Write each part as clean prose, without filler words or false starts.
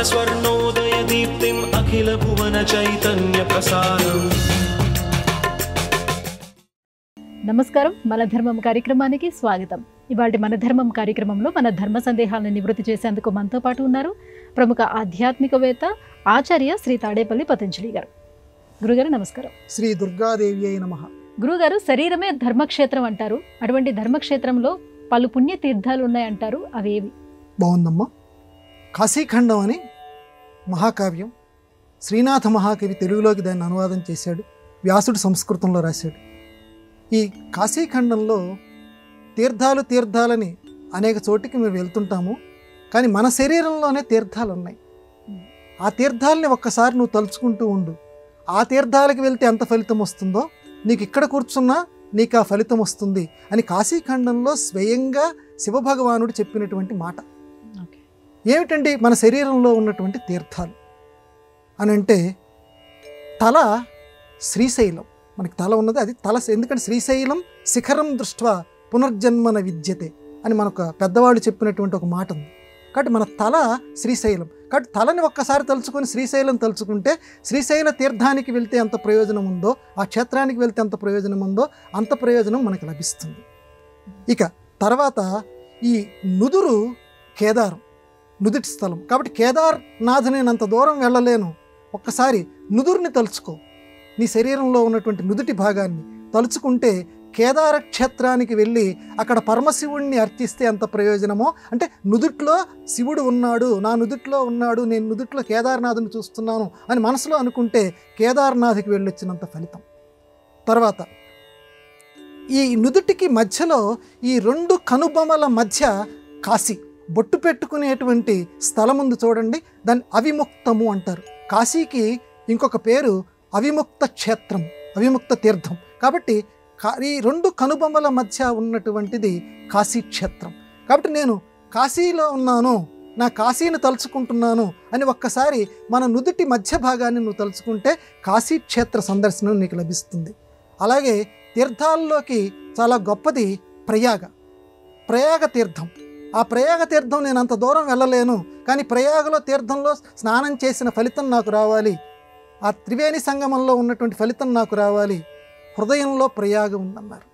स्वर्णोदयदीप्तिम् अखिलभुवनचैतन्यप्रसारम्। నమస్కారం, మన ధర్మం కార్యక్రమానికి స్వాగతం. ఇవాళ మన ధర్మం కార్యక్రమంలో మన ధర్మ సందేహాలను నివృత్తి చేసేందుకు మనతో పాటు ఉన్నారు ప్రముఖ ఆధ్యాత్మికవేత్త ఆచార్య శ్రీ తాడేపల్లి పతంజలి గారు. గురుగారు నమస్కారం. శ్రీ దుర్గాదేవి అయి నమః. గురుగారు, శరీరమే ధర్మక్షేత్రం అంటారు. అటువంటి ధర్మక్షేత్రంలో పలు పుణ్య తీర్థాలు ఉన్నాయంటారు, అవేవి? బాగుందమ్మా. కాశీఖండం అని మహాకావ్యం, శ్రీనాథ మహాకవి తెలుగులోకి దాన్ని అనువాదం చేశాడు, వ్యాసుడు సంస్కృతంలో రాశాడు. ఈ కాశీఖండంలో తీర్థాలని అనేక చోటికి మేము వెళ్తుంటాము, కానీ మన శరీరంలోనే తీర్థాలు ఉన్నాయి. ఆ తీర్థాలని ఒక్కసారి నువ్వు తలుచుకుంటూ ఉండు. ఆ తీర్థాలకు వెళ్తే ఎంత ఫలితం వస్తుందో నీకు ఇక్కడ కూర్చున్నా నీకు ఆ ఫలితం వస్తుంది అని కాశీఖండంలో స్వయంగా శివభగవానుడు చెప్పినటువంటి మాట. ఏమిటండి మన శరీరంలో ఉన్నటువంటి తీర్థాలు అని అంటే, తల శ్రీశైలం, మనకి తల ఉన్నది అది తల. ఎందుకంటే శ్రీశైలం శిఖరం దృష్ట్యా పునర్జన్మన విద్యతే అని మనకు పెద్దవాళ్ళు చెప్పినటువంటి ఒక మాట ఉంది. కాబట్టి మన తల శ్రీశైలం. కాబట్టి తలని ఒక్కసారి తలుచుకొని శ్రీశైలం తలుచుకుంటే శ్రీశైల తీర్థానికి వెళ్తే ఎంత ప్రయోజనం ఉందో, ఆ క్షేత్రానికి వెళ్తే ఎంత ప్రయోజనం ఉందో అంత ప్రయోజనం మనకు లభిస్తుంది. ఇక తర్వాత ఈ నుదురు కేదారం, నుదుటి స్థలం. కాబట్టి కేదార్నాథ్ నేను అంత దూరం వెళ్ళలేను, ఒక్కసారి నుదురుని తలుచుకో. నీ శరీరంలో ఉన్నటువంటి నుదుటి భాగాన్ని తలుచుకుంటే కేదార క్షేత్రానికి వెళ్ళి అక్కడ పరమశివుణ్ణి అర్చిస్తే ఎంత ప్రయోజనమో, అంటే నుదుట్లో శివుడు ఉన్నాడు, నా నుదుట్లో ఉన్నాడు, నేను నుదుట్లో కేదార్నాథ్ని చూస్తున్నాను అని మనసులో అనుకుంటే కేదార్నాథ్కి వెళ్ళొచ్చినంత ఫలితం. తర్వాత ఈ నుదుటికి మధ్యలో ఈ రెండు కనుబొమల మధ్య కాశీ బొట్టు పెట్టుకునేటువంటి స్థలం ఉంది చూడండి, దాన్ని అవిముక్తము అంటారు. కాశీకి ఇంకొక పేరు అవిముక్త క్షేత్రం, అవిముక్త తీర్థం. కాబట్టి ఈ రెండు కనుబొమ్మల మధ్య ఉన్నటువంటిది కాశీ క్షేత్రం. కాబట్టి నేను కాశీలో ఉన్నాను, నా కాశీని తలుచుకుంటున్నాను అని ఒక్కసారి మన నుదుటి మధ్య భాగాన్ని నువ్వు తలుచుకుంటే కాశీ క్షేత్ర సందర్శనం నీకు లభిస్తుంది. అలాగే తీర్థాల్లోకి చాలా గొప్పది ప్రయాగ తీర్థం. ఆ ప్రయాగ తీర్థం నేను అంత దూరం వెళ్ళలేను, కానీ ప్రయాగలో తీర్థంలో స్నానం చేసిన ఫలితం నాకు రావాలి, ఆ త్రివేణి సంగమంలో ఉన్నటువంటి ఫలితం నాకు రావాలి. హృదయంలో ప్రయాగ ఉందన్నారు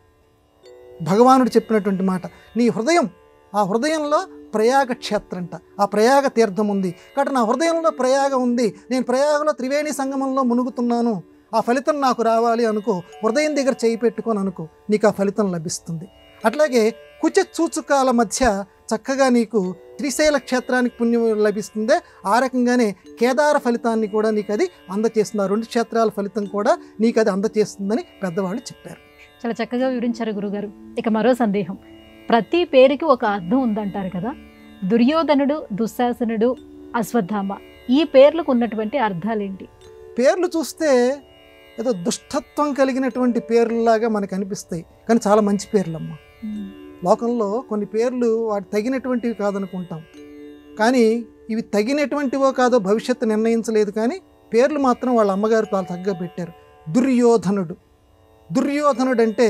భగవానుడు చెప్పినటువంటి మాట. నీ హృదయం, ఆ హృదయంలో ప్రయాగ క్షేత్రంట, ఆ ప్రయాగ తీర్థం ఉంది. కాబట్టి నా హృదయంలో ప్రయాగ ఉంది, నేను ప్రయాగలో త్రివేణి సంగమంలో మునుగుతున్నాను, ఆ ఫలితం నాకు రావాలి అనుకో. హృదయం దగ్గర చేయి పెట్టుకొని అనుకో, నీకు ఆ ఫలితం లభిస్తుంది. అట్లాగే కుచ చూచుకాల మధ్య చక్కగా నీకు శ్రీశైల క్షేత్రానికి పుణ్యం లభిస్తుందే, ఆ రకంగానే కేదార ఫలితాన్ని కూడా నీకు అది అందచేస్తుంది. ఆ రెండు క్షేత్రాల ఫలితం కూడా నీకు అది అందచేస్తుందని పెద్దవాళ్ళు చెప్పారు. చాలా చక్కగా వివరించారు గురుగారు. ఇక మరో సందేహం, ప్రతి పేరుకి ఒక అర్థం ఉందంటారు కదా. దుర్యోధనుడు, దుశ్శాసనుడు, అశ్వత్థామ, ఈ పేర్లకు ఉన్నటువంటి అర్థాలేంటి? పేర్లు చూస్తే ఏదో దుష్టత్వం కలిగినటువంటి పేర్లలాగా మనకు అనిపిస్తాయి, కానీ చాలా మంచి పేర్లమ్మా. లోకంలో కొన్ని పేర్లు వాటి తగినటువంటివి కాదనుకుంటాం, కానీ ఇవి తగినటువంటివో కాదో భవిష్యత్తు నిర్ణయించలేదు, కానీ పేర్లు మాత్రం వాళ్ళ అమ్మగారు చాలా చక్కగా పెట్టారు. దుర్యోధనుడు అంటే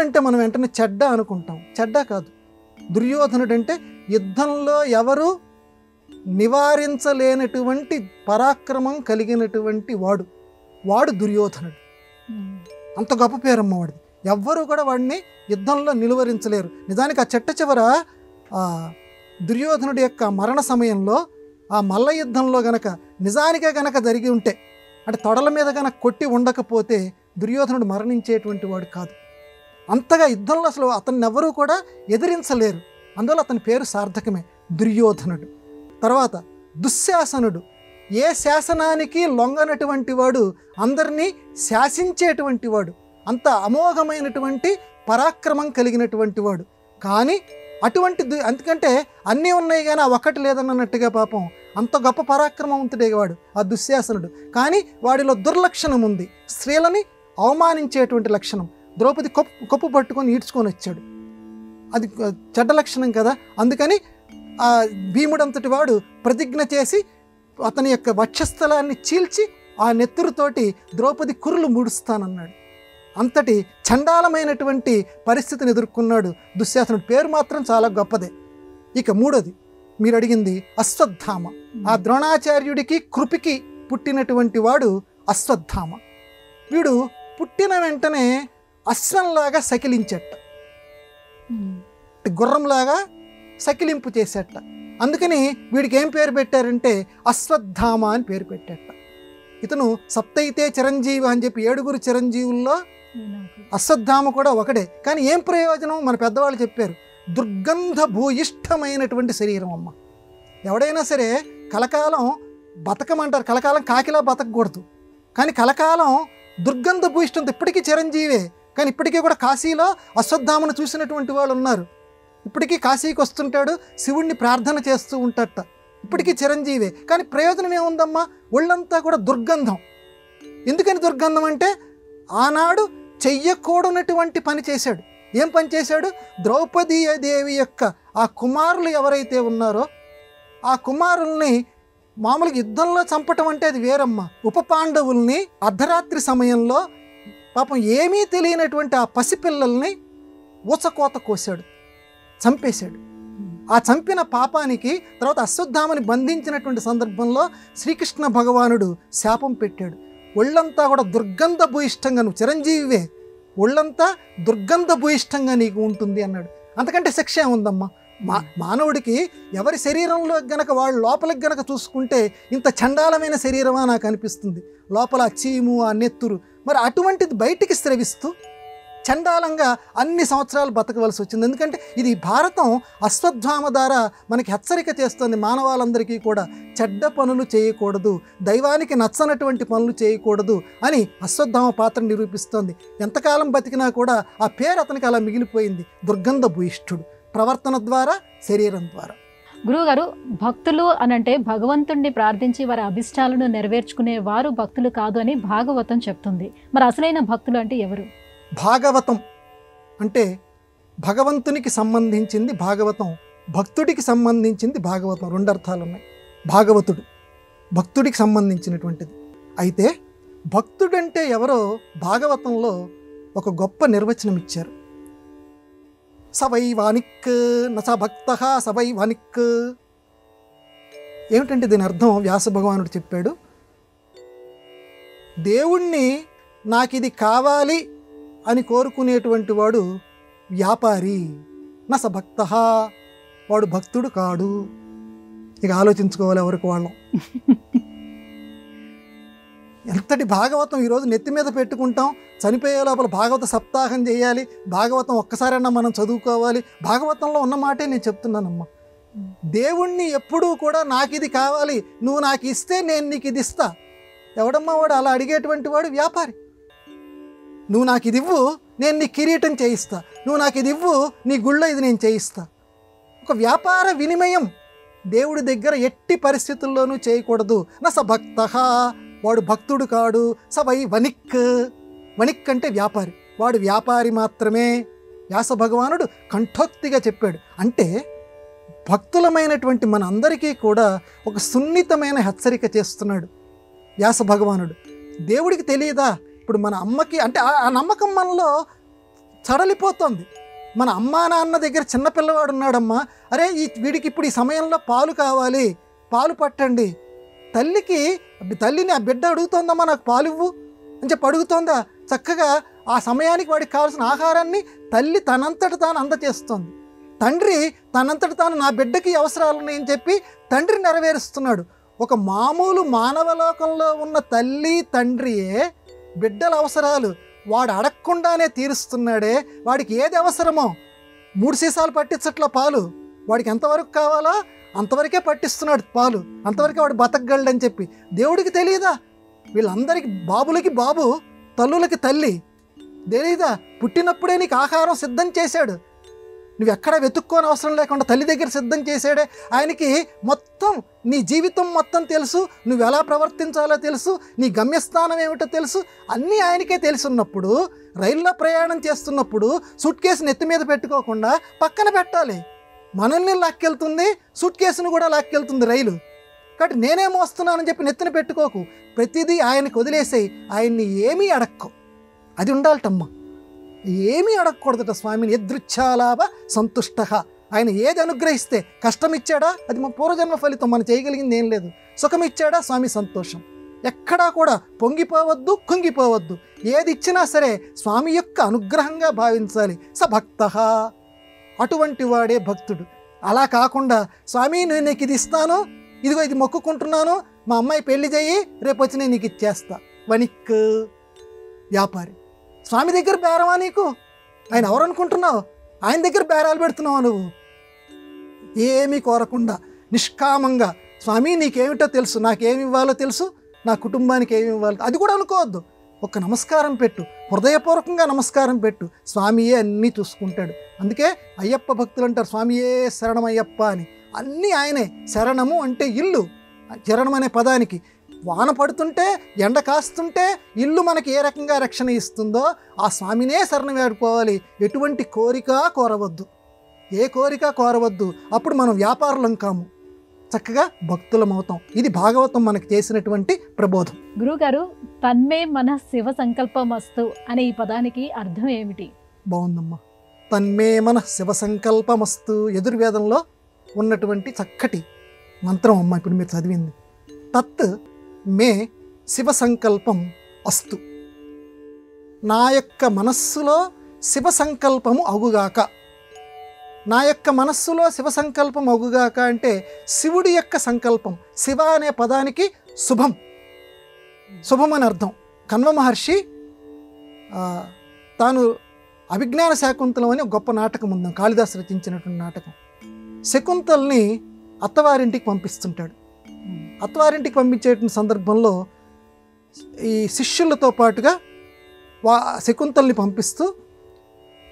అంటే మనం వెంటనే చెడ్డ అనుకుంటాం, చెడ్డ కాదు. దుర్యోధనుడు అంటే యుద్ధంలో ఎవరు నివారించలేనటువంటి పరాక్రమం కలిగినటువంటి వాడు దుర్యోధనుడు. అంత గొప్ప పేరమ్మ వాడిది. ఎవ్వరూ కూడా వాడిని యుద్ధంలో నిలువరించలేరు. నిజానికి ఆ చెట్ట చివర దుర్యోధనుడి యొక్క మరణ సమయంలో ఆ మల్ల యుద్ధంలో నిజానికే జరిగి ఉంటే, అంటే తొడల మీద కొట్టి ఉండకపోతే దుర్యోధనుడు మరణించేటువంటి వాడు కాదు. అంతగా యుద్ధంలో అసలు అతన్ని ఎవరూ కూడా ఎదిరించలేరు. అందువల్ల అతని పేరు సార్థకమే, దుర్యోధనుడు. తర్వాత దుశ్శాసనుడు, ఏ శాసనానికి లొంగనటువంటి వాడు, అందరినీ శాసించేటువంటి వాడు, అంత అమోఘమైనటువంటి పరాక్రమం కలిగినటువంటి వాడు. కానీ ఎందుకంటే అన్నీ ఉన్నాయి కానీ ఆ ఒక్కటి లేదన్నట్టుగా పాపం అంత గొప్ప పరాక్రమవంతుడే వాడు ఆ దుశ్శాసనుడు. కానీ వాడిలో దుర్లక్షణం ఉంది, స్త్రీలని అవమానించేటువంటి లక్షణం. ద్రౌపది కొప్పు పట్టుకొని ఈడ్చుకొని వచ్చాడు, అది చెడ్డ లక్షణం కదా. అందుకని ఆ భీముడంతటి వాడు ప్రతిజ్ఞ చేసి అతని యొక్క వక్షస్థలాన్ని చీల్చి ఆ నెత్తురుతోటి ద్రౌపది కురులు ముడుస్తానన్నాడు. అంతటి చండాలమైనటువంటి పరిస్థితిని ఎదుర్కొన్నాడు దుశ్శాసనుడు. పేరు మాత్రం చాలా గొప్పదే. ఇక మూడోది మీరు అడిగింది అశ్వత్థామ. ఆ ద్రోణాచార్యుడికి కృపికి పుట్టినటువంటి వాడు అశ్వత్థామ. వీడు పుట్టిన వెంటనే అశ్వంలాగా సకిలించట, గుర్రంలాగా సకిలింపు చేసేట. అందుకని వీడికి ఏం పేరు పెట్టారంటే అశ్వత్థామ అని పేరు పెట్టేట. ఇతను సప్తైతే చిరంజీవి అని చెప్పి 7 చిరంజీవుల్లో అశ్వత్థామ కూడా ఒకడే. కానీ ఏం ప్రయోజనం? మన పెద్దవాళ్ళు చెప్పారు, దుర్గంధ భూయిష్టమైనటువంటి శరీరం అమ్మ. ఎవడైనా సరే కలకాలం బతకమంటారు, కలకాలం కాకిలా బతకకూడదు. కానీ కలకాలం దుర్గంధ భూయిష్టంతో ఇప్పటికీ చిరంజీవే. కానీ ఇప్పటికీ కూడా కాశీలో అశ్వత్థామను చూసినటువంటి వాళ్ళు ఉన్నారు. ఇప్పటికీ కాశీకి వస్తుంటాడు, శివుణ్ణి ప్రార్థన చేస్తూ ఉంటాడట. ఇప్పటికీ చిరంజీవే. కానీ ప్రయోజనం ఏముందమ్మా? ఒళ్ళంతా కూడా దుర్గంధం. ఎందుకని దుర్గంధం అంటే ఆనాడు చెయ్యకూడనటువంటి పని చేశాడు. ఏం పని చేశాడు? ద్రౌపదీదేవి యొక్క ఆ కుమారులు ఎవరైతే ఉన్నారో ఆ కుమారుల్ని మామూలుగా యుద్ధంలో చంపటం అంటే అది వేరమ్మ. ఉప పాండవుల్ని అర్ధరాత్రి సమయంలో పాపం ఏమీ తెలియనటువంటి ఆ పసిపిల్లల్ని ఊచకోత కోసాడు, చంపేశాడు. ఆ చంపిన పాపానికి తర్వాత అశ్వత్థామని బంధించినటువంటి సందర్భంలో శ్రీకృష్ణ భగవానుడు శాపం పెట్టాడు. ఒళ్ళంతా కూడా దుర్గంధ భూయిష్టంగా, నువ్వు చిరంజీవివే, ఒళ్ళంతా దుర్గంధ భూయిష్టంగా నీకు ఉంటుంది అన్నాడు. అంతకంటే శిక్ష ఏముందమ్మా? మానవుడికి ఎవరి శరీరంలో గనక వాళ్ళు లోపలికి గనక చూసుకుంటే ఇంత చండాలమైన శరీరమా నాకు అనిపిస్తుంది. లోపల చీము, ఆ నెత్తురు, మరి అటువంటిది బయటికి స్రవిస్తూ చండాలంగా అన్ని సంవత్సరాలు బతకవలసి వచ్చింది. ఎందుకంటే ఇది భారతం అశ్వత్థామ ద్వారా మనకి హెచ్చరిక చేస్తుంది, మానవాళందరికీ కూడా చెడ్డ పనులు చేయకూడదు, దైవానికి నచ్చనటువంటి పనులు చేయకూడదు అని అశ్వత్థామ పాత్ర నిరూపిస్తోంది. ఎంతకాలం బతికినా కూడా ఆ పేరు అతనికి అలా మిగిలిపోయింది, దుర్గంధ భూయిష్ఠుడు, ప్రవర్తన ద్వారా, శరీరం ద్వారా. గురువుగారు, భక్తులు అనంటే భగవంతుణ్ణి ప్రార్థించి వారి అభిష్టాలను నెరవేర్చుకునే వారు భక్తులు కాదు అని భాగవతం చెప్తుంది. మరి అసలైన భక్తులు అంటే ఎవరు? భాగవతం అంటే భగవంతునికి సంబంధించింది భాగవతం, భక్తుడికి సంబంధించింది భాగవతం. 2 అర్థాలు ఉన్నాయి. భాగవతుడు భక్తుడికి సంబంధించినటువంటిది. అయితే భక్తుడంటే ఎవరో భాగవతంలో ఒక గొప్ప నిర్వచనం ఇచ్చారు. సవైవానిక్ నస భక్త సవైవానిక్. ఏమిటంటే దీని అర్థం వ్యాస భగవానుడు చెప్పాడు, దేవుణ్ణి నాకు ఇది కావాలి అని కోరుకునేటువంటి వాడు వ్యాపారి, నస భక్త, వాడు భక్తుడు కాడు. ఇక ఆలోచించుకోవాలి ఎవరికి వాళ్ళం. ఎంతటి భాగవతం ఈరోజు నెత్తి మీద పెట్టుకుంటాం, చనిపోయే లోపల భాగవత సప్తాహం చేయాలి, భాగవతం ఒక్కసారైనా మనం చదువుకోవాలి. భాగవతంలో ఉన్న మాటే నేను చెప్తున్నానమ్మా. దేవుణ్ణి ఎప్పుడూ కూడా నాకు ఇది కావాలి, నువ్వు నాకు ఇస్తే నేను నీకు ఇది ఇస్తా. ఎవడమ్మా వాడు అలా అడిగేటువంటి వాడు? వ్యాపారి. నువ్వు నాకు ఇది ఇవ్వు, నేను నీ కిరీటం చేయిస్తా, నువ్వు నాకు ఇది ఇవ్వు, నీ గుళ్ళో ఇది నేను చేయిస్తా. ఒక వ్యాపార వినిమయం దేవుడి దగ్గర ఎట్టి పరిస్థితుల్లోనూ చేయకూడదు. నా స భక్త, వాడు భక్తుడు కాడు. సవై వణిక్, వణిక్ అంటే వ్యాపారి, వాడు వ్యాపారి మాత్రమే. వ్యాస భగవానుడు కంఠోక్తిగా చెప్పాడు. అంటే భక్తులమైనటువంటి మన అందరికీ కూడా ఒక సున్నితమైన హెచ్చరిక చేస్తున్నాడు వ్యాస భగవానుడు. దేవుడికి తెలియదా? ఇప్పుడు మన అమ్మకి అంటే ఆ నమ్మకం మనలో చడలిపోతుంది. మన అమ్మా నాన్న దగ్గర చిన్నపిల్లవాడు ఉన్నాడమ్మా, అరే వీడికి ఇప్పుడు ఈ సమయంలో పాలు కావాలి, పాలు పట్టండి. తల్లిని ఆ బిడ్డ అడుగుతోందమ్మా, నాకు పాలు ఇవ్వు అని చెప్పి అడుగుతోందా? చక్కగా ఆ సమయానికి వాడికి కావాల్సిన ఆహారాన్ని తల్లి తనంతట తాను అందచేస్తోంది. తండ్రి తనంతట తాను నా బిడ్డకి అవసరాలు ఉన్నాయని చెప్పి తండ్రి నెరవేరుస్తున్నాడు. ఒక మామూలు మానవలోకంలో ఉన్న తల్లి తండ్రియే బిడ్డల అవసరాలు వాడు అడగకుండానే తీరుస్తున్నాడే. వాడికి ఏది అవసరమో 3 సీసాలు పట్టించట్ల పాలు, వాడికి ఎంతవరకు కావాలో అంతవరకే పట్టిస్తున్నాడు పాలు, అంతవరకే వాడు బతకగలడని చెప్పి. దేవుడికి తెలియదా? వీళ్ళందరికీ బాబులకి బాబు, తల్లులకి తల్లి తెలియదా? పుట్టినప్పుడే నీకు ఆహారం సిద్ధం చేశాడు, నువ్వు ఎక్కడ వెతుక్కోని అవసరం లేకుండా తల్లి దగ్గర సిద్ధం చేశాడే. ఆయనకి మొత్తం నీ జీవితం మొత్తం తెలుసు, నువ్వు ఎలా ప్రవర్తించాలో తెలుసు, నీ గమ్యస్థానం ఏమిటో తెలుసు, అన్నీ ఆయనకే తెలుసున్నప్పుడు రైల్లో ప్రయాణం చేస్తున్నప్పుడు సూట్ కేసు నెత్తి మీద పెట్టుకోకుండా పక్కన పెట్టాలి. మనల్ని లాక్కెళ్తుంది, సూట్ కేసును కూడా లాక్కెళ్తుంది రైలు. కాబట్టి నేనే మోస్తున్నానని చెప్పి నెత్తిన పెట్టుకోకు, ప్రతిదీ ఆయనకు వదిలేసేయి. ఆయన్ని ఏమీ అడక్కో, అది ఉండాలటమ్మా. ఏమీ అడగకూడదట స్వామిని. యదృచ్ఛాలాభ సంతుష్ట, ఆయన ఏది అనుగ్రహిస్తే, కష్టం ఇచ్చాడా అది మా పూర్వజన్మ ఫలితం, మనం చేయగలిగింది ఏం లేదు. సుఖం ఇచ్చాడా స్వామి సంతోషం. ఎక్కడా కూడా పొంగిపోవద్దు, కుంగిపోవద్దు. ఏది ఇచ్చినా సరే స్వామి యొక్క అనుగ్రహంగా భావించాలి. స భక్త, అటువంటి వాడే భక్తుడు. అలా కాకుండా స్వామి నేను నీకు ఇది ఇస్తాను, ఇదిగో ఇది మొక్కుకుంటున్నాను, మా అమ్మాయి పెళ్లి చేయి, రేపు వచ్చి నేను నీకు ఇచ్చేస్తా. వణిక్ వ్యాపారి. స్వామి దగ్గర బేరమా నీకు? ఆయన ఎవరు అనుకుంటున్నావు? ఆయన దగ్గర బేరాలు పెడుతున్నావు నువ్వు. ఏమీ కోరకుండా నిష్కామంగా, స్వామి నీకేమిటో తెలుసు, నాకేమి ఇవ్వాలో తెలుసు, నా కుటుంబానికి ఏమి ఇవ్వాలో అది కూడా అనుకోవద్దు. ఒక నమస్కారం పెట్టు, హృదయపూర్వకంగా నమస్కారం పెట్టు. స్వామియే అన్నీ చూసుకుంటాడు. అందుకే అయ్యప్ప భక్తులు అంటారు స్వామియే శరణమయ్యప్ప అని. అన్నీ ఆయనే. శరణము అంటే ఇల్లు. శరణం అనే పదానికి వాన పడుతుంటే, ఎండ కాస్తుంటే ఇల్లు మనకి ఏ రకంగా రక్షణ ఇస్తుందో ఆ స్వామినే శరణం వేడుకోవాలి. ఎటువంటి కోరిక కోరవద్దు, ఏ కోరిక కోరవద్దు. అప్పుడు మనం వ్యాపారులం కాము, చక్కగా భక్తులం అవుతాం. ఇది భాగవతం మనకి చేసినటువంటి ప్రబోధం. గురుగారు, తన్మే మన శివ సంకల్పమస్తు అనే ఈ పదానికి అర్థం ఏమిటి? బాగుందమ్మా. తన్మే మన శివ సంకల్పమస్తు యజుర్వేదంలో ఉన్నటువంటి చక్కటి మంత్రం అమ్మ ఇప్పుడు మీరు చదివింది. తత్ మే శివ సంకల్పం అస్తు. నా యొక్క మనస్సులో శివ సంకల్పము అగుగాక. నా యొక్క మనస్సులో శివ సంకల్పం అగుగాక అంటే శివుడి యొక్క సంకల్పం. శివ అనే పదానికి శుభం, శుభం అని అర్థం. కన్వ మహర్షి తాను అభిజ్ఞాన శాకుంతలం అని ఒక గొప్ప నాటకం ఉంది, కాళిదాసు రచించినటువంటి నాటకం. శకుంతల్ని అత్తవారింటికి పంపిస్తుంటాడు. అత్తవారింటికి పంపించేటువంటి సందర్భంలో ఈ శిష్యులతో పాటుగా శకుంతల్ని పంపిస్తూ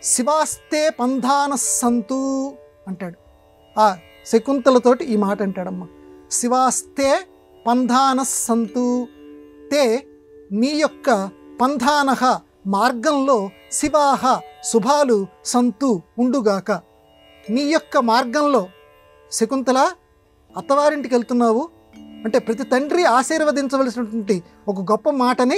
శివాస్తే పంధాన సంతు అంటాడు. ఆ శకుంతలతోటి ఈ మాట అంటాడమ్మా. శివాస్తే పంధాన సంతు, తే నీ యొక్క పంధానహ మార్గంలో శివాహ శుభాలు సంతు ఉండుగాక. నీ యొక్క మార్గంలో శకుంతల అత్తవారింటికి వెళ్తున్నావు అంటే ప్రతి తండ్రి ఆశీర్వదించవలసినటువంటి ఒక గొప్ప మాటని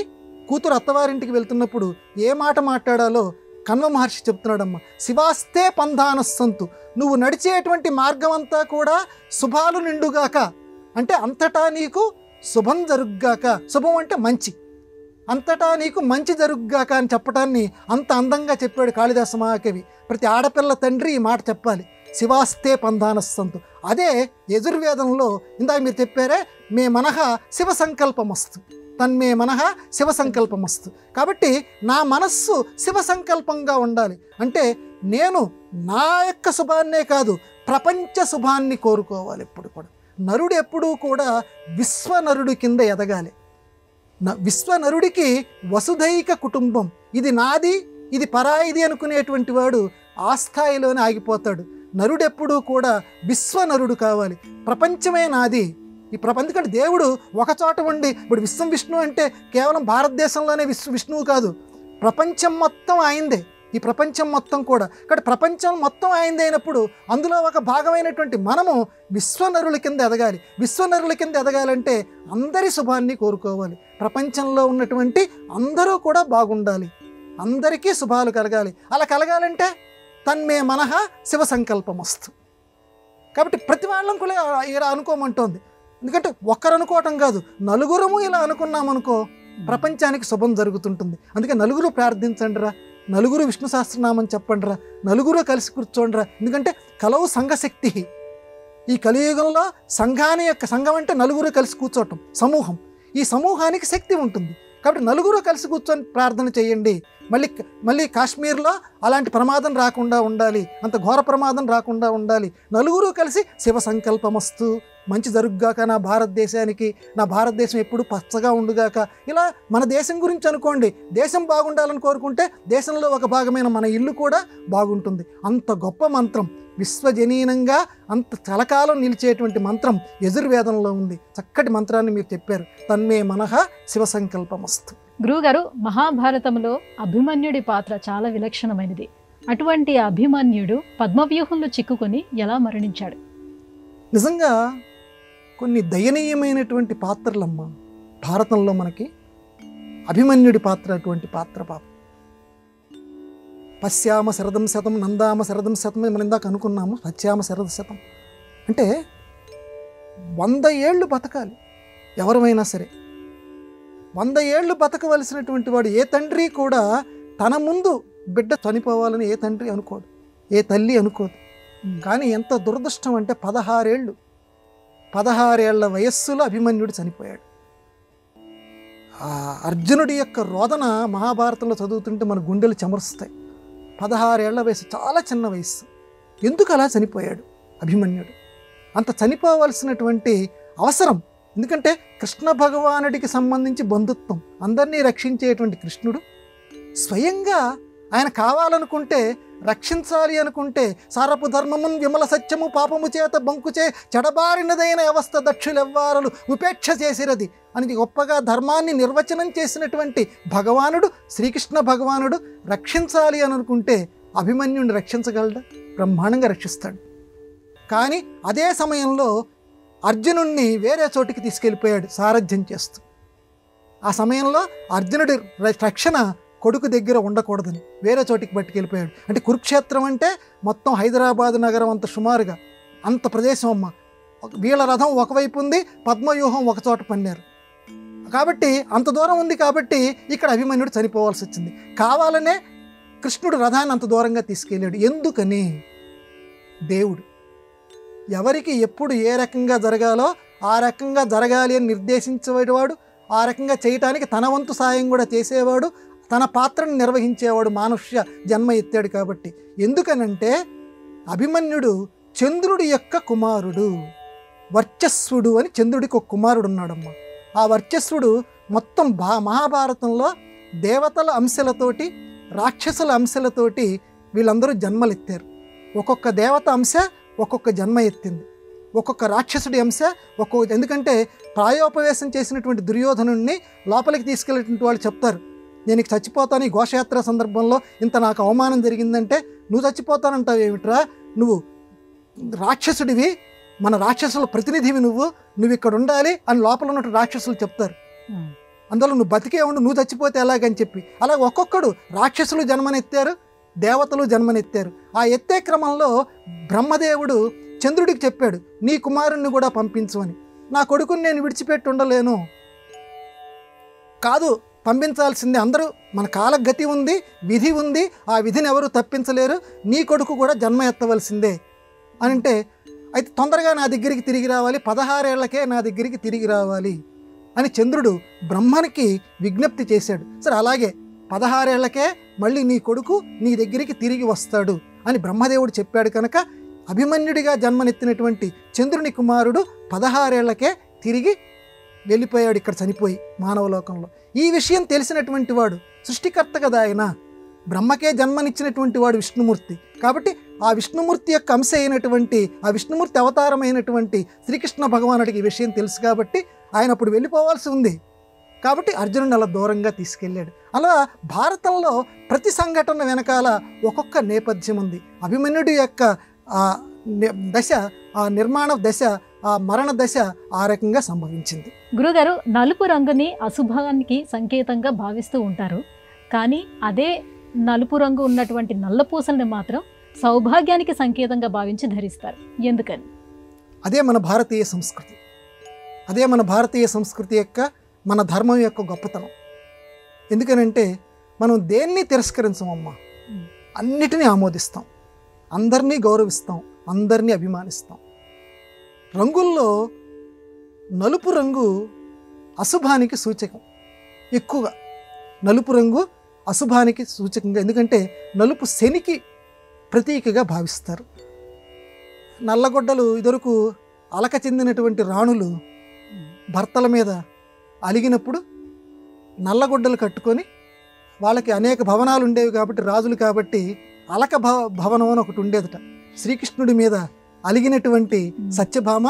కూతురు అత్తవారింటికి వెళ్తున్నప్పుడు ఏ మాట మాట్లాడాలో కన్వ మహర్షి చెప్తున్నాడమ్మా. శివాస్తే పంధానస్సంతు, నువ్వు నడిచేటువంటి మార్గం అంతా కూడా శుభాలు నిండుగాక అంటే అంతటా నీకు శుభం జరుగ్గాక. శుభం అంటే మంచి, అంతటా నీకు మంచి జరుగ్గాక అని చెప్పటాన్ని అంత అందంగా చెప్పాడు కాళిదాస మహాకవి. ప్రతి ఆడపిల్ల తండ్రి ఈ మాట చెప్పాలి, శివాస్తే పంధానస్సంతు. అదే యజుర్వేదంలో ఇందాక మీరు చెప్పారే, మే మనహ శివ సంకల్పమస్తు, తన్మే మనహ శివ సంకల్పమస్తు. కాబట్టి నా మనస్సు శివ సంకల్పంగా ఉండాలి. అంటే నేను నా యొక్క శుభాన్నే కాదు, ప్రపంచ శుభాన్ని కోరుకోవాలి. ఎప్పుడు కూడా నరుడు ఎప్పుడూ కూడా విశ్వనరుడి కింద ఎదగాలి. విశ్వనరుడికి వసుధైక కుటుంబం, ఇది నాది ఇది పరాయిది అనుకునేటువంటి వాడు ఆ స్థాయిలోనే ఆగిపోతాడు. నరుడెప్పుడూ కూడా విశ్వనరుడు కావాలి. ప్రపంచమే నాది, ఈ ఎందుకంటే దేవుడు ఒక చోట ఉండి, ఇప్పుడు విశ్వం విష్ణు అంటే కేవలం భారతదేశంలోనే విష్ణువు కాదు, ప్రపంచం మొత్తం ఆయనదే. ఈ ప్రపంచం మొత్తం కూడా, కాబట్టి ప్రపంచం మొత్తం ఆయనదే అయినప్పుడు అందులో ఒక భాగమైనటువంటి మనము విశ్వనరుల కింద ఎదగాలి. విశ్వనరుల కింద ఎదగాలంటే అందరి శుభాన్ని కోరుకోవాలి. ప్రపంచంలో ఉన్నటువంటి అందరూ కూడా బాగుండాలి, అందరికీ శుభాలు కలగాలి. అలా కలగాలంటే తన్మే మనహ శివ సంకల్పమస్తు. కాబట్టి ప్రతి వాళ్ళం కూడా ఇలా అనుకోమంటోంది. ఎందుకంటే ఒక్కరు అనుకోవటం కాదు, నలుగురము ఇలా అనుకున్నామనుకో ప్రపంచానికి శుభం జరుగుతుంటుంది. అందుకే నలుగురు ప్రార్థించండి రా, నలుగురు విష్ణు సహస్రనామం చెప్పండి రా, నలుగురు కలిసి కూర్చోండి రా. ఎందుకంటే కలవు సంఘశక్తి. ఈ కలియుగంలో సంఘం అంటే నలుగురు కలిసి కూర్చోవటం, సమూహం. ఈ సమూహానికి శక్తి ఉంటుంది. కాబట్టి నలుగురు కలిసి కూర్చొని ప్రార్థన చేయండి. మళ్ళీ కాశ్మీర్లో అలాంటి ప్రమాదం రాకుండా ఉండాలి, అంత ఘోర ప్రమాదం రాకుండా ఉండాలి. నలుగురు కలిసి శివ సంకల్పమస్తు, మంచి జరుగుగాక నా భారతదేశానికి, నా భారతదేశం ఎప్పుడు పచ్చగా ఉండుగాక. ఇలా మన దేశం గురించి అనుకోండి, దేశం బాగుండాలని కోరుకుంటే దేశంలో ఒక భాగమైన మన ఇల్లు కూడా బాగుంటుంది. అంత గొప్ప మంత్రం, విశ్వజనీనంగా అంత కలకాలం నిలిచేటువంటి మంత్రం యజుర్వేదంలో ఉంది. చక్కటి మంత్రాన్ని మీరు చెప్పారు, తన్మే మనహ శివ సంకల్పమస్తు. గురువుగారు, మహాభారతంలో అభిమన్యుడి పాత్ర చాలా విలక్షణమైనది. అటువంటి అభిమన్యుడు పద్మవ్యూహంలో చిక్కుకొని ఎలా మరణించాడు? నిజంగా కొన్ని దయనీయమైనటువంటి పాత్రలమ్మ భారతంలో మనకి. అభిమన్యుడి పాత్ర అటువంటి పాత్ర పాపం. పశ్యామ శరదం శతం నందామ శరదం శతం మనం ఇందాక అనుకున్నాము. పశ్యామ శరద శతం అంటే 100 ఏళ్ళు బతకాలి ఎవరైనా సరే. 100 ఏళ్ళు బతకవలసినటువంటి వాడు ఏ తండ్రి కూడా తన ముందు బిడ్డ చనిపోవాలని ఏ తండ్రి అనుకోడు, ఏ తల్లి అనుకోదు. కానీ ఎంత దురదృష్టం అంటే 16 ఏళ్ల వయస్సులో అభిమన్యుడు చనిపోయాడు. అర్జునుడి యొక్క రోదన మహాభారతంలో చదువుతుంటే మన గుండెలు చెమరుస్తాయి. 16 ఏళ్ల వయసు, చాలా చిన్న వయస్సు. ఎందుకు అలా చనిపోయాడు అభిమన్యుడు? అంత చనిపోవలసినటువంటి అవసరం, ఎందుకంటే కృష్ణ భగవానుడికి సంబంధించి బంధుత్వం, అందరినీ రక్షించేటువంటి కృష్ణుడు స్వయంగా ఆయన కావాలనుకుంటే, రక్షించాలి అనుకుంటే, సారపు ధర్మమున్ విమల సత్యము పాపము చేత బంకుచే చెడబారినదైన అవస్థ దక్షులెవ్వారలు ఉపేక్ష చేసిరది అని గొప్పగా ధర్మాన్ని నిర్వచనం చేసినటువంటి భగవానుడు, శ్రీకృష్ణ భగవానుడు రక్షించాలి అని అనుకుంటే అభిమన్యుడిని రక్షించగలడా? బ్రహ్మాండంగా రక్షిస్తాడు. కానీ అదే సమయంలో అర్జునుడిని వేరే చోటికి తీసుకెళ్ళిపోయాడు సారథ్యం చేస్తూ. ఆ సమయంలో అర్జునుడి రక్షణ కొడుకు దగ్గర ఉండకూడదని వేరే చోటికి పట్టుకెళ్ళిపోయాడు. అంటే కురుక్షేత్రం అంటే మొత్తం హైదరాబాద్ నగరం అంత సుమారుగా అంత ప్రదేశం అమ్మ. వీళ్ళ రథం ఒకవైపు ఉంది, పద్మవ్యూహం ఒక చోట పన్నారు. కాబట్టి అంత దూరం ఉంది కాబట్టి ఇక్కడ అభిమన్యుడు చనిపోవాల్సి వచ్చింది. కావాలనే కృష్ణుడు రథాన్ని అంత దూరంగా తీసుకెళ్ళాడు. ఎందుకని? దేవుడు ఎవరికి ఎప్పుడు ఏ రకంగా జరగాలో ఆ రకంగా జరగాలి అని నిర్దేశించేవాడు, ఆ రకంగా చేయటానికి తన వంతు సాయం కూడా చేసేవాడు, తన పాత్రను నిర్వహించేవాడు మానుష్య జన్మ ఎత్తాడు. కాబట్టి ఎందుకనంటే అభిమన్యుడు చంద్రుడి యొక్క కుమారుడు, వర్చస్సుడు అని చంద్రుడికి ఒక కుమారుడు ఉన్నాడమ్మా. ఆ వర్చస్సుడు మొత్తం మహాభారతంలో దేవతల అంశలతోటి రాక్షసుల అంశలతోటి వీళ్ళందరూ జన్మలెత్తారు. ఒక్కొక్క దేవత అంశ ఒక్కొక్క జన్మ ఎత్తింది, ఒక్కొక్క రాక్షసుడి అంశ ఒక్కొక్క. ఎందుకంటే ప్రాయోపవేశం చేసినటువంటి దుర్యోధనుడిని లోపలికి తీసుకెళ్ళేటువంటి వాళ్ళు చెప్తారు, నేను చచ్చిపోతాను ఈ ఘోషయాత్ర సందర్భంలో, ఇంత నాకు అవమానం జరిగిందంటే నువ్వు చచ్చిపోతానంటావు ఏమిట్రా, నువ్వు రాక్షసుడివి, మన రాక్షసుల ప్రతినిధివి, నువ్వు ఇక్కడ ఉండాలి అని లోపల ఉన్నట్టు రాక్షసులు చెప్తారు. అందువల్ల నువ్వు బతికే ఉండు, నువ్వు చచ్చిపోతే ఎలాగని చెప్పి. అలాగే ఒక్కొక్కడు రాక్షసులు జన్మనెత్తారు, దేవతలు జన్మనెత్తారు. ఆ ఎత్తే క్రమంలో బ్రహ్మదేవుడు చంద్రుడికి చెప్పాడు, నీ కుమారుణ్ణి కూడా పంపించు అని. నా కొడుకుని నేను విడిచిపెట్టి ఉండలేను, కాదు పంపించాల్సిందే, అందరూ మన కాలగతి ఉంది, విధి ఉంది, ఆ విధిని ఎవరు తప్పించలేరు, నీ కొడుకు కూడా జన్మ ఎత్తవలసిందే అని అంటే, అయితే తొందరగా నా దగ్గరికి తిరిగి రావాలి, 16 ఏళ్లకే నా దగ్గరికి తిరిగి రావాలి అని చంద్రుడు బ్రహ్మనికి విజ్ఞప్తి చేశాడు. సరే అలాగే 16 ఏళ్లకే మళ్ళీ నీ కొడుకు నీ దగ్గరికి తిరిగి వస్తాడు అని బ్రహ్మదేవుడు చెప్పాడు. కనుక అభిమన్యుడిగా జన్మనెత్తినటువంటి చంద్రుని కుమారుడు 16 ఏళ్లకే తిరిగి వెళ్ళిపోయాడు, ఇక్కడ చనిపోయి మానవలోకంలో. ఈ విషయం తెలిసినటువంటి వాడు సృష్టికర్త కదా, ఆయన బ్రహ్మకే జన్మనిచ్చినటువంటి వాడు విష్ణుమూర్తి. కాబట్టి ఆ విష్ణుమూర్తి యొక్క అంశ అయినటువంటి, ఆ విష్ణుమూర్తి అవతారమైనటువంటి శ్రీకృష్ణ భగవానుడికి ఈ విషయం తెలుసు కాబట్టి ఆయన అప్పుడు వెళ్ళిపోవాల్సి ఉంది. కాబట్టి అర్జునుడిని అలా దూరంగా తీసుకెళ్ళాడు. అలా భారతంలో ప్రతి సంఘటన వెనకాల ఒక్కొక్క నేపథ్యం ఉంది. అభిమన్యుడి యొక్క దశ, ఆ నిర్మాణ దశ, ఆ మరణ దశ ఆ రకంగా సంభవించింది. గురుగారు, నలుపు రంగుని అశుభానికి సంకేతంగా భావిస్తూ ఉంటారు, కానీ అదే నలుపు రంగు ఉన్నటువంటి నల్ల పూసల్ని మాత్రం సౌభాగ్యానికి సంకేతంగా భావించి ధరిస్తారు. ఎందుకని? అదే మన భారతీయ సంస్కృతి, అదే మన భారతీయ సంస్కృతి యొక్క, మన ధర్మం యొక్క గొప్పతనం. ఎందుకనంటే మనం దేన్ని తిరస్కరించమమ్మా, అన్నిటినీ ఆమోదిస్తాం, అందరినీ గౌరవిస్తాం, అందరినీ అభిమానిస్తాం. రంగుల్లో నలుపు రంగు అశుభానికి సూచకం, ఎక్కువగా నలుపు రంగు అశుభానికి సూచకంగా. ఎందుకంటే నలుపు శనికి ప్రతీకగా భావిస్తారు. నల్లగొడ్డలు ఇదివరకు అలక చెందినటువంటి రాణులు భర్తల మీద అలిగినప్పుడు నల్లగొడ్డలు కట్టుకొని, వాళ్ళకి అనేక భవనాలు ఉండేవి కాబట్టి, రాజులు కాబట్టి అలక భవనం అని ఒకటి ఉండేదట. శ్రీకృష్ణుడి మీద అలిగినటువంటి సత్యభామ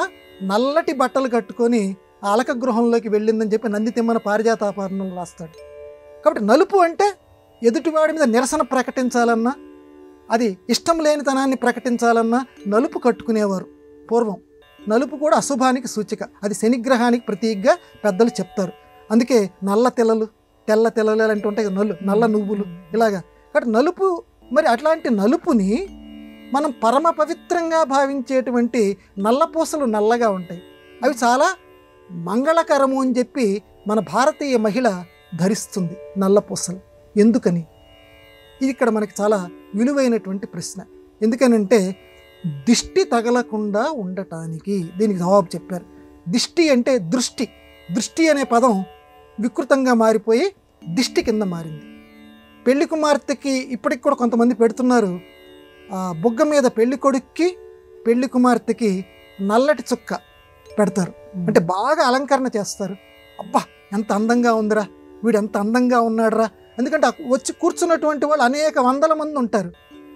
నల్లటి బట్టలు కట్టుకొని ఆ అలక గృహంలోకి వెళ్ళిందని చెప్పి నందితిమ్మన పారిజాతాపరణంలో రాస్తాడు. కాబట్టి నలుపు అంటే ఎదుటివాడి మీద నిరసన ప్రకటించాలన్నా, అది ఇష్టం లేనితనాన్ని ప్రకటించాలన్నా నలుపు కట్టుకునేవారు పూర్వం. నలుపు కూడా అశుభానికి సూచిక, అది శనిగ్రహానికి ప్రతీకగా పెద్దలు చెప్తారు. అందుకే నల్ల తెల్లలు, తెల్ల తెల్లలు అలాంటి ఉంటాయి, నల్ల నువ్వులు ఇలాగా. కాబట్టి నలుపు మరి అట్లాంటి నలుపుని మనం పరమ పవిత్రంగా భావించేటువంటి నల్లపూసలు నల్లగా ఉంటాయి, అవి చాలా మంగళకరము అని చెప్పి మన భారతీయ మహిళ ధరిస్తుంది నల్లపూసలు. ఎందుకని? ఇది ఇక్కడ మనకి చాలా విలువైనటువంటి ప్రశ్న. ఎందుకనంటే దిష్టి తగలకుండా ఉండటానికి దీనికి జవాబు చెప్పారు. దిష్టి అంటే దృష్టి, దృష్టి అనే పదం వికృతంగా మారిపోయి దిష్టి కింద మారింది. పెళ్లి కుమార్తెకి ఇప్పటికి కూడా కొంతమంది పెడుతున్నారు, బుగ్గ మీద పెళ్లి కొడుక్కి పెళ్లి కుమార్తెకి నల్లటి చుక్క పెడతారు, అంటే బాగా అలంకరణ చేస్తారు. అబ్బా ఎంత అందంగా ఉందిరా, వీడు ఎంత అందంగా ఉన్నాడురా. ఎందుకంటే వచ్చి కూర్చున్నటువంటి వాళ్ళు అనేక వందల మంది ఉంటారు.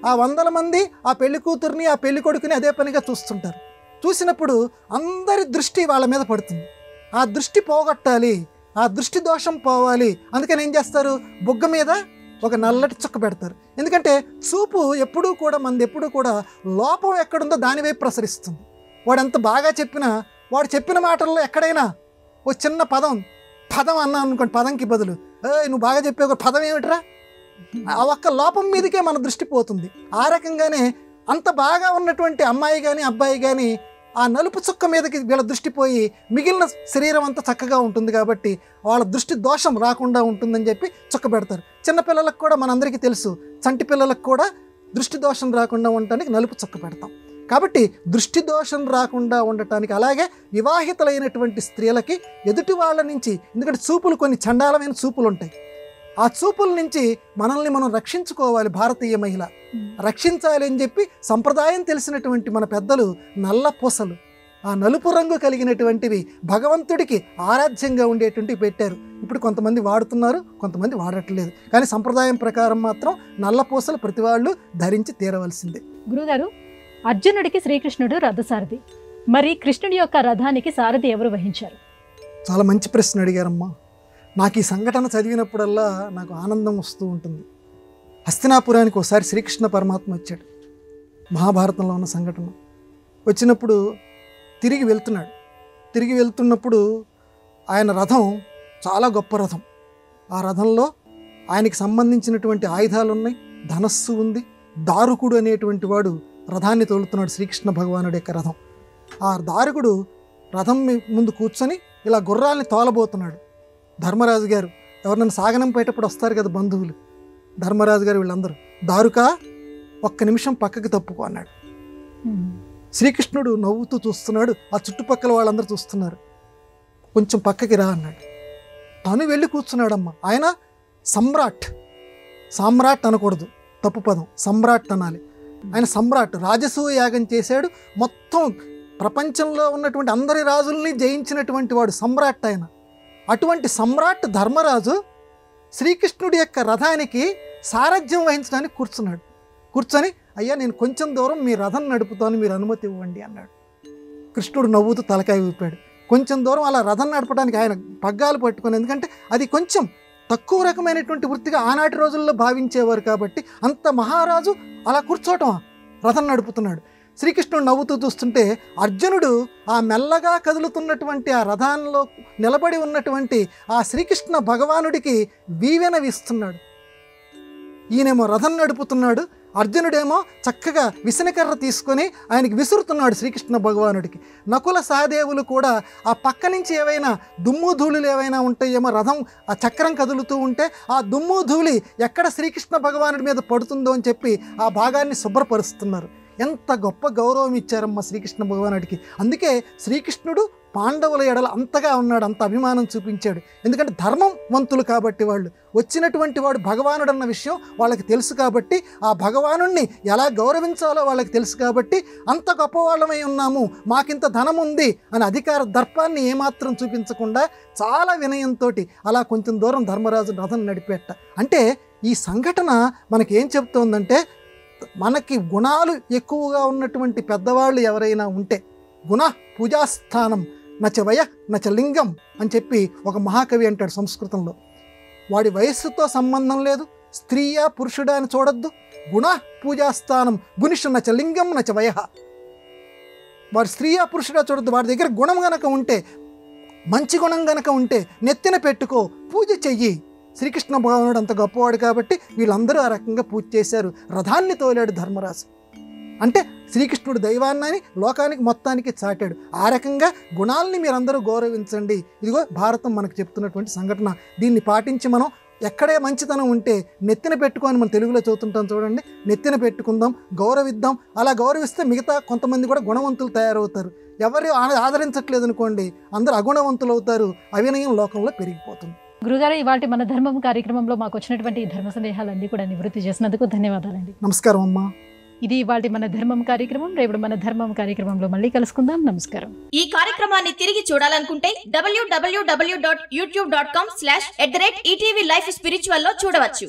ఆ వందల మంది ఆ పెళ్లి కూతుర్ని ఆ పెళ్లి కొడుకుని అదే పనిగా చూస్తుంటారు. చూసినప్పుడు అందరి దృష్టి వాళ్ళ మీద పడుతుంది. ఆ దృష్టి పోగొట్టాలి, ఆ దృష్టి దోషం పోవాలి. అందుకని ఏం చేస్తారు, బుగ్గ మీద ఒక నల్లటి చుక్క పెడతారు. ఎందుకంటే చూపు ఎప్పుడూ కూడా మనది ఎప్పుడూ కూడా లోపం ఎక్కడుందో దాని వైపు ప్రసరిస్తుంది. వాడు ఎంత బాగా చెప్పినా, వాడు చెప్పిన మాటల్లో ఎక్కడైనా ఓ చిన్న పదం అన్నాను అనుకోండి, పదంకి బదులు నువ్వు బాగా చెప్పే పదం ఏమిట్రా, ఆ ఒక్క లోపం మీదకే మన దృష్టి పోతుంది. ఆ రకంగానే అంత బాగా ఉన్నటువంటి అమ్మాయి కానీ అబ్బాయి కానీ ఆ నలుపు చుక్క మీదకి వీళ్ళ దృష్టి పోయి మిగిలిన శరీరం అంతా చక్కగా ఉంటుంది కాబట్టి వాళ్ళ దృష్టి దోషం రాకుండా ఉంటుందని చెప్పి చుక్క పెడతారు. చిన్నపిల్లలకు కూడా మనందరికీ తెలుసు, చంటి పిల్లలకు కూడా దృష్టి దోషం రాకుండా ఉండటానికి నలుపు చుక్క పెడతాం. కాబట్టి దృష్టి దోషం రాకుండా ఉండటానికి, అలాగే వివాహితులైనటువంటి స్త్రీలకి ఎదుటి వాళ్ళ నుంచి, ఎందుకంటే చూపులు కొన్ని చండాలమైన చూపులు ఉంటాయి, ఆ చూపుల నుంచి మనల్ని మనం రక్షించుకోవాలి. భారతీయ మహిళ రక్షించాలి అని చెప్పి సంప్రదాయం తెలిసినటువంటి మన పెద్దలు నల్ల పూసలు, ఆ నలుపు రంగు కలిగినటువంటివి భగవంతుడికి ఆరాధ్యంగా ఉండేటువంటివి పెట్టారు. ఇప్పుడు కొంతమంది వాడుతున్నారు, కొంతమంది వాడట్లేదు. కానీ సంప్రదాయం ప్రకారం మాత్రం నల్ల పూసలు ప్రతి వాళ్ళు ధరించి తీరవలసిందే. గురుగారు, అర్జునుడికి శ్రీకృష్ణుడు రథసారథి, మరి కృష్ణుడి యొక్క రథానికి సారథి ఎవరు వహించారు? చాలా మంచి ప్రశ్న అడిగారమ్మా. నాకు ఈ సంఘటన చదివినప్పుడల్లా నాకు ఆనందం వస్తూ ఉంటుంది. హస్తినాపురానికి ఒకసారి శ్రీకృష్ణ పరమాత్మ వచ్చాడు, మహాభారతంలో ఉన్న సంఘటన. వచ్చినప్పుడు తిరిగి వెళ్తున్నప్పుడు ఆయన రథం చాలా గొప్ప రథం. ఆ రథంలో ఆయనకి సంబంధించినటువంటి ఆయుధాలు ఉన్నాయి, ధనస్సు ఉంది. దారుకుడు అనేటువంటి వాడు రథాన్ని తోలుతున్నాడు, శ్రీకృష్ణ భగవానుడి యొక్క రథం. ఆ దారుకుడు రథం ముందు కూర్చొని ఇలా గుర్రాల్ని తోలబోతున్నాడు. ధర్మరాజు గారు ఎవరినైనా సాగనంపేటప్పుడు వస్తారు కదా బంధువులు, ధర్మరాజు గారు వీళ్ళందరూ, దారుకా ఒక్క నిమిషం పక్కకి తప్పుకో అన్నాడు. శ్రీకృష్ణుడు నవ్వుతూ చూస్తున్నాడు, ఆ చుట్టుపక్కల వాళ్ళందరూ చూస్తున్నారు. కొంచెం పక్కకి రా అన్నాడు. తను వెళ్ళి కూర్చున్నాడమ్మా. ఆయన సామ్రాట్ అనకూడదు, తప్పు పదం, సమ్రాట్ అనాలి. ఆయన సమ్రాట్, రాజసూయ యాగం చేశాడు. మొత్తం ప్రపంచంలో ఉన్నటువంటి అందరి రాజుల్ని జయించినటువంటి వాడు సమ్రాట్ ఆయన. అటువంటి సమ్రాట్ ధర్మరాజు శ్రీకృష్ణుడి యొక్క రథానికి సారథ్యం వహించడానికి కూర్చొని అయ్యా నేను కొంచెం దూరం మీ రథం నడుపుతాను, మీరు అనుమతి ఇవ్వండి అన్నాడు. కృష్ణుడు నవ్వుతూ తలకాయ ఊపాడు. కొంచెం దూరం అలా రథం నడపడానికి ఆయన పగ్గాలు పట్టుకొని, ఎందుకంటే అది కొంచెం తక్కువ రకమైనటువంటి వృత్తిగా ఆనాటి రోజుల్లో భావించేవారు కాబట్టి అంత మహారాజు అలా కూర్చోవటం, రథం నడుపుతున్నాడు. శ్రీకృష్ణుడు నవ్వుతూ చూస్తుంటే అర్జునుడు ఆ మెల్లగా కదులుతున్నటువంటి ఆ రథంలో నిలబడి ఉన్నటువంటి ఆ శ్రీకృష్ణ భగవానుడికి వీవెన వీస్తున్నాడు. ఈయనేమో రథం నడుపుతున్నాడు, అర్జునుడేమో చక్కగా విసనకర్ర తీసుకొని ఆయనకి విసురుతున్నాడు శ్రీకృష్ణ భగవానుడికి. నకుల సహదేవులు కూడా ఆ పక్క నుంచి ఏవైనా దుమ్ము ధూళిలు ఏవైనా ఉంటాయేమో, రథం ఆ చక్రం కదులుతూ ఉంటే ఆ దుమ్ము ధూళి ఎక్కడ శ్రీకృష్ణ భగవానుడి మీద పడుతుందో అని చెప్పి ఆ భాగాన్ని శుభ్రపరుస్తున్నారు. ఎంత గొప్ప గౌరవం ఇచ్చారమ్మా శ్రీకృష్ణ భగవానుడికి. అందుకే శ్రీకృష్ణుడు పాండవుల ఎడల అంతగా ఉన్నాడు, అంత అభిమానం చూపించాడు. ఎందుకంటే ధర్మం వంతులు కాబట్టి వాళ్ళు, వచ్చినటువంటి వాడు భగవానుడు అన్న విషయం వాళ్ళకి తెలుసు కాబట్టి, ఆ భగవానుణ్ణి ఎలా గౌరవించాలో వాళ్ళకి తెలుసు కాబట్టి, అంత గొప్పవాళ్ళమై ఉన్నాము, మాకింత ధనం ఉంది అని అధికార దర్పాన్ని ఏమాత్రం చూపించకుండా చాలా వినయంతో అలా కొంచెం దూరం ధర్మరాజు రథం నడిపేట. అంటే ఈ సంఘటన మనకేం చెప్తోందంటే, మనకి గుణాలు ఎక్కువగా ఉన్నటువంటి పెద్దవాళ్ళు ఎవరైనా ఉంటే, గుణ పూజాస్థానం నచ వయ నచ లింగం అని చెప్పి ఒక మహాకవి అంటాడు సంస్కృతంలో. వాడి వయస్సుతో సంబంధం లేదు, స్త్రీయా పురుషుడా అని చూడొద్దు. గుణ పూజాస్థానం గునిషు నచ లింగం నచ వయ. వాడు స్త్రీయా పురుషుడా చూడొద్దు. వాడి దగ్గర గుణం గనక ఉంటే, మంచి గుణం గనక ఉంటే నెత్తిన పెట్టుకో, పూజ చెయ్యి. శ్రీకృష్ణ భగవానుడు అంత గొప్పవాడు కాబట్టి వీళ్ళందరూ ఆ రకంగా పూజ చేశారు. రథాన్ని తోలాడు ధర్మరాజు. అంటే శ్రీకృష్ణుడు దైవాన్ని లోకానికి మొత్తానికి చాటాడు. ఆ రకంగా గుణాలని మీరందరూ గౌరవించండి. ఇదిగో భారతం మనకు చెప్తున్నటువంటి సంఘటన. దీన్ని పాటించి మనం ఎక్కడే మంచితనం ఉంటే నెత్తిన పెట్టుకొని మనం తెలుగులో చదువుతుంటాం చూడండి, నెత్తిన పెట్టుకుందాం, గౌరవిద్దాం. అలా గౌరవిస్తే మిగతా కొంతమంది కూడా గుణవంతులు తయారవుతారు. ఎవరు ఆదరించట్లేదు అనుకోండి, అందరూ అగుణవంతులు అవుతారు. అవినయం లోకంలో పెరిగిపోతుంది. గురుగారు, ఇవాటి మన ధర్మం కార్యక్రమంలో మాకు వచ్చినటువంటి ఈ ధర్మ సందేహాలన్నీ కూడా నివృత్తి చేసినందుకు ధన్యవాదాలండి. నమస్కారం అమ్మా. ఇది ఇవాటి మన ధర్మం కార్యక్రమం. రేపు మన ధర్మం కార్యక్రమంలో మళ్ళీ కలుసుకుందాం. నమస్కారం. ఈ కార్యక్రమాన్ని తిరిగి చూడాలనుకుంటే www.youtube.com/ETV Life Spiritual లో చూడవచ్చు.